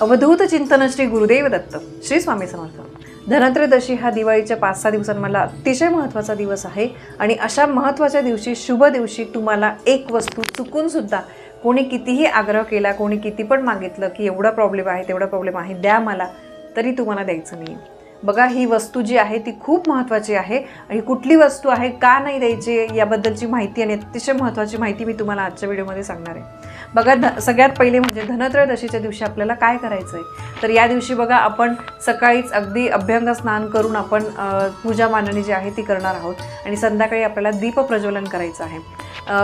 अवधूत चिंतन श्री गुरुदेव दत्त श्री स्वामी समर्थ। धनत्रयोदशी हा दिवाळीच्या 5-6 दिवसांमधला अतिशय महत्त्वाचा दिवस आहे आणि अशा महत्त्वाच्या दिवशी, शुभ दिवशी तुम्हाला एक वस्तू चुकून सुद्धा कोणी कितीही आग्रह केला, कोणी किती पण मागितलं की एवढा प्रॉब्लेम आहे, तेवढा प्रॉब्लेम आहे, द्या मला, तरी तुम्हाला द्यायचं नाही। बघा, ही वस्तू जी आहे ती खूप महत्त्वाची आहे आणि कुठली वस्तू आहे, का नाही द्यायची, याबद्दलची माहिती आणि अतिशय महत्त्वाची माहिती मी तुम्हाला आजच्या व्हिडिओमध्ये सांगणार आहे। बघा, सगळ्यात पहिले म्हणजे धनत्रयोदशीच्या दिवशी आपल्याला काय करायचं आहे, तर या दिवशी बघा आपण सकाळीच अगदी अभ्यंग स्नान करून आपण पूजा मांडणी जी आहे ती करणार आहोत आणि संध्याकाळी आपल्याला दीप प्रज्वलन करायचं आहे।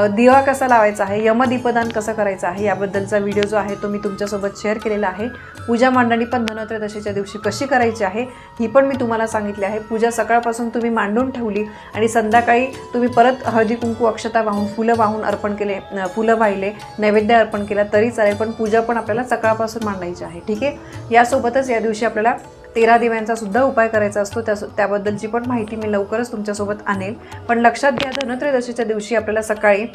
दिवा कसा लावायचा आहे, यमदीपदान कसं करायचं आहे, याबद्दलचा व्हिडिओ जो आहे तो मी तुमच्यासोबत शेअर केलेला आहे। पूजा मांडणी पण धनत्रयोदशीच्या दिवशी कशी करायची आहे ही पण मी तुम्हाला सांगितली आहे। पूजा सकाळपासून तुम्ही मांडून ठेवली आणि संध्याकाळी तुम्ही परत हळदी कुंकू अक्षता वाहून, फुलं वाहून अर्पण केले, फुलं वाहिले, नैवेद्य अर्पण केला तरी चालेल, पण पूजा पण आपल्याला सकाळपासून मांडायची आहे। ठीक आहे, यासोबतच या दिवशी आपल्याला 13 दिव्यांचा सुद्धा उपाय करायचा असतो, त्याबद्दलची पण माहिती मी लवकरच तुमच्यासोबत आणेल। पण लक्षात घ्या, धनत्रयोदशीच्या दिवशी आपल्याला सकाळी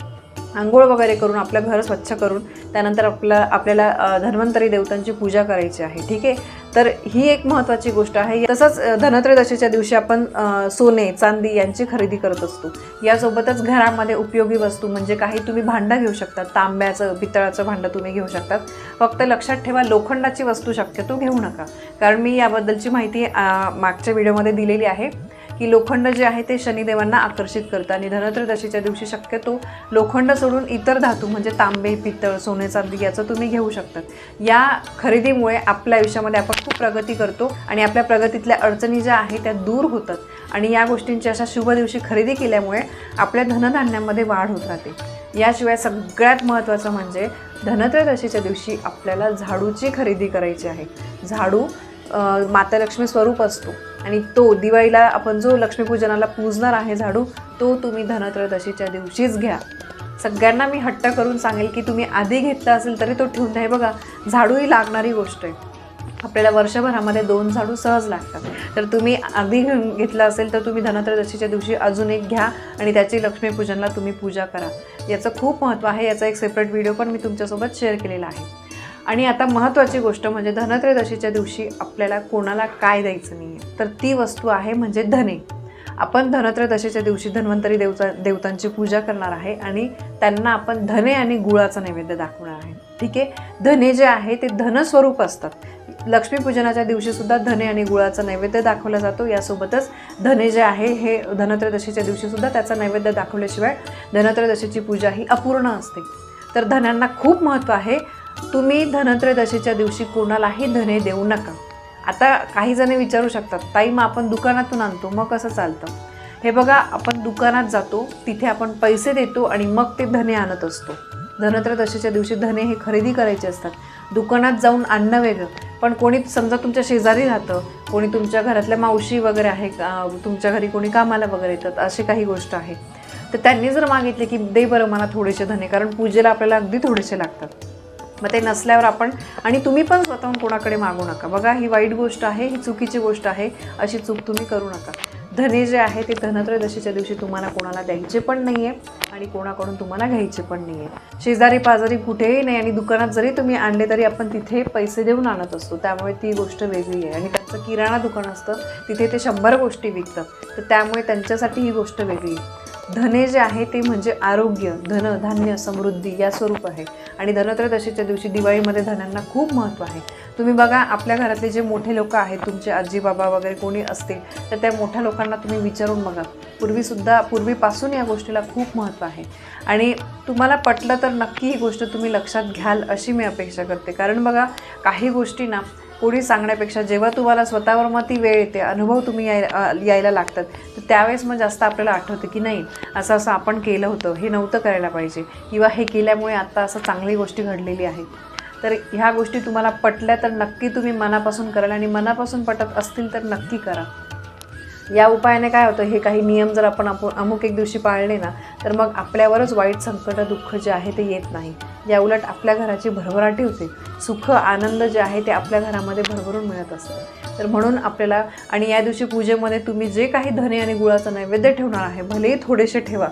आंघोळ वगैरे करून आपलं घर स्वच्छ करून त्यानंतर आपल्याला धन्वंतरी देवतांची पूजा करायची आहे। ठीक आहे, तर ही एक महत्त्वाची गोष्ट आहे। तसंच धनत्रयोदशीच्या दिवशी आपण सोने चांदी यांची खरेदी करत असतो। यासोबतच घरामध्ये उपयोगी वस्तू म्हणजे काही तुम्ही भांडं घेऊ शकता, तांब्याचं, पितळाचं भांडं तुम्ही घेऊ शकतात। फक्त लक्षात ठेवा, लोखंडाची वस्तू शक्यतो घेऊ नका, कारण मी याबद्दलची माहिती मागच्या व्हिडिओमध्ये दिलेली आहे की लोखंड जे आहे ते शनिदेवांना आकर्षित करतं आणि धनत्रयोदशीच्या दिवशी शक्यतो लोखंड सोडून इतर धातू म्हणजे तांबे, पितळ, सोने, चांदी याचं तुम्ही घेऊ शकतात। या खरेदीमुळे आपल्या आयुष्यामध्ये आपण खूप प्रगती करतो आणि आपल्या प्रगतीतल्या अडचणी ज्या आहेत त्या दूर होतात आणि या गोष्टींची अशा शुभ दिवशी खरेदी केल्यामुळे आपल्या धनधान्यामध्ये वाढ होत राहते। याशिवाय सगळ्यात महत्त्वाचं म्हणजे धनत्रयोदशीच्या दिवशी आपल्याला झाडूची खरेदी करायची आहे। झाडू माता लक्ष्मी स्वरूप असतो आणि तो दिवाळीला आपण जो लक्ष्मीपूजनाला पूजणार आहे झाडू, तो तुम्ही धनत्रयोदशीच्या दिवशीच घ्या। सगळ्यांना मी हट्ट करून सांगेल की तुम्ही आधी घेतला असेल तरी तो ठेवून द्या। बघा, झाडू ही लागणारी गोष्ट आहे, आपल्याला वर्षभरामध्ये 2 झाडू सहज लागतात, तर तुम्ही आधी घेतला असेल तर तुम्ही धनत्रयोदशीच्या दिवशी अजून एक घ्या आणि त्याची लक्ष्मीपूजनला तुम्ही पूजा करा। याचं खूप महत्त्व आहे, याचा एक सेपरेट व्हिडिओ पण मी तुमच्यासोबत शेअर केलेला आहे। आणि आता महत्त्वाची गोष्ट म्हणजे धनत्रयोदशीच्या दिवशी आपल्याला कोणाला काय द्यायचं नाही आहे, तर ती वस्तू आहे म्हणजे धने। आपण धनत्रयोदशीच्या दिवशी धन्वंतरी देवतांची पूजा करणार आहे आणि त्यांना आपण धने आणि गुळाचा नैवेद्य दाखवणार आहे। ठीक आहे, धने जे आहे ते धनस्वरूप असतात। लक्ष्मीपूजनाच्या दिवशी सुद्धा धने आणि गुळाचा नैवेद्य दाखवला जातो। यासोबतच धने जे आहे हे धनत्रयोदशीच्या दिवशी सुद्धा त्याचा नैवेद्य दाखवल्याशिवाय धनत्रयोदशीची पूजा ही अपूर्ण असते। तर धन्यांना खूप महत्त्व आहे। तुम्ही धनत्रयोदशीच्या दिवशी कोणालाही धने देऊ नका। आता काही जण विचारू शकतात, ताई मग आपण दुकानातून आणतो, मग कसं चालतं? हे बघा, आपण दुकानात जातो, तिथे आपण पैसे देतो आणि मग ते धने आणत असतो। धनत्रयोदशीच्या दिवशी धने हे खरेदी करायचे असतात, दुकानात जाऊन आणणं वेगळं। पण कोणी समजा तुमच्या शेजारी राहतं, कोणी तुमच्या घरातल्या मावशी वगैरे आहे, तुमच्या घरी कोणी कामाला वगैरे येतात, अशी काही गोष्ट आहे, तर त्यांनी जर मागितले की दे बरं मला थोडेसे धने, कारण पूजेला आपल्याला अगदी थोडेसे लागतात, मग ते नसल्यावर आपण आणि तुम्ही पण स्वतःहून कोणाकडे मागू नका। बघा, ही वाईट गोष्ट आहे, ही चुकीची गोष्ट आहे, अशी चूक तुम्ही करू नका। धने जे आहे ते धनत्रयोदशीच्या दिवशी तुम्हाला कोणाला द्यायचे पण नाही आहे आणि कोणाकडून तुम्हाला घ्यायचे पण नाही आहे। शेजारी पाजारी कुठेही नाही आणि दुकानात जरी तुम्ही आणले तरी आपण तिथे पैसे देऊन आणत असतो, त्यामुळे ती गोष्ट वेगळी आहे। आणि त्यांचं किराणा दुकान असतं, तिथे ते 100 गोष्टी विकतात, तर त्यामुळे त्यांच्यासाठी ही गोष्ट वेगळी आहे। धने जे आहे ते म्हणजे आरोग्य, धन, धान्य, समृद्धी या स्वरूप आहे आणि धनत्रयोदशीच्या दिवशी दिवाळीमध्ये धन्यांना खूप महत्त्व आहे। तुम्ही बघा, आपल्या घरातले जे मोठे लोक आहेत, तुमचे आजी बाबा वगैरे कोणी असतील, तर त्या मोठ्या लोकांना तुम्ही विचारून बघा, पूर्वीपासून या गोष्टीला खूप महत्त्व आहे आणि तुम्हाला पटलं तर नक्की ही गोष्ट तुम्ही लक्षात घ्याल अशी मी अपेक्षा करते। कारण बघा, काही गोष्टी ना कोणी सांगण्यापेक्षा जेव्हा तुम्हाला स्वतःवर मग ती वेळ येते, अनुभव तुम्ही यायला लागतात, तर त्यावेळेस मग जास्त आपल्याला आठवतं की नाही, असं असं आपण केलं होतं, हे नव्हतं करायला पाहिजे, किंवा हे केल्यामुळे आत्ता असं चांगली गोष्टी घडलेली आहे। तर ह्या गोष्टी तुम्हाला पटल्या तर नक्की तुम्ही मनापासून कराल आणि मनापासून पटत असतील तर नक्की करा। या उपायाने काय होतं, हे काही नियम जर आपण अमुक एक दिवशी पाळले ना, तर मग आपल्यावरच वाईट संकट, दुःख जे आहे ते येत नाही। या उलट आपल्या घराची भरभराटी होते, सुख, आनंद जे आहे ते आपल्या घरामध्ये भरभरून मिळत असतं। तर म्हणून आपल्याला, आणि या दिवशी पूजेमध्ये तुम्ही जे काही धने आणि गुळाचा नैवेद्य ठेवणार आहे, भलेही थोडेसे ठेवा,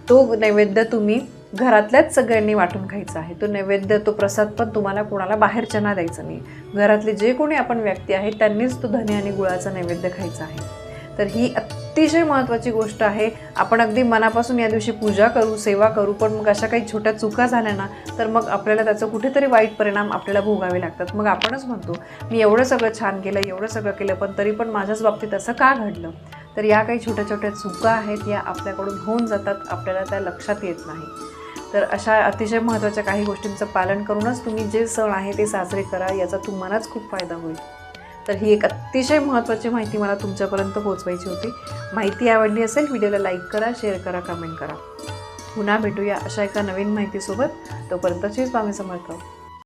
तो नैवेद्य तुम्ही घरातल्याच सगळ्यांनी वाटून खायचा आहे. तो नैवेद्य, तो प्रसाद पण तुम्हाला कोणाला बाहेरच्यांना द्यायचा नाही. घरातले जे कोणी आपण व्यक्ती आहेत त्यांनीच तो धने आणि गुळाचा नैवेद्य खायचा आहे. तर ही अतिशय महत्त्वाची गोष्ट आहे. आपण अगदी मनापासून या दिवशी पूजा करू, सेवा करू, पण मग अशा काही छोट्या चुका झाल्या ना तर मग आपल्याला त्याचं कुठेतरी वाईट परिणाम आपल्याला भोगावे लागतात. मग आपणच म्हणतो मी एवढं सगळं छान केलं, एवढं सगळं केलं, पण तरी पण माझ्याच बाबतीत असं का घडलं. तर या काही छोट्या छोट्या चुका आहेत, या आपल्याकडून होऊन जातात, आपल्याला त्या लक्षात येत नाही. तर अशा अतिशय महत्त्वाच्या काही गोष्टींचं पालन करूनच तुम्ही जे सण आहे ते साजरे करा, याचा तुम्हालाच खूप फायदा होईल. तर ही एक अतिशय महत्त्वाची माहिती मला तुमच्यापर्यंत पोहोचवायची होती. माहिती आवडली असेल व्हिडिओला लाईक करा, शेअर करा, कमेंट करा. पुन्हा भेटूया अशा एका नवीन माहितीसोबत. तोपर्यंत श्री स्वामी समर्थ.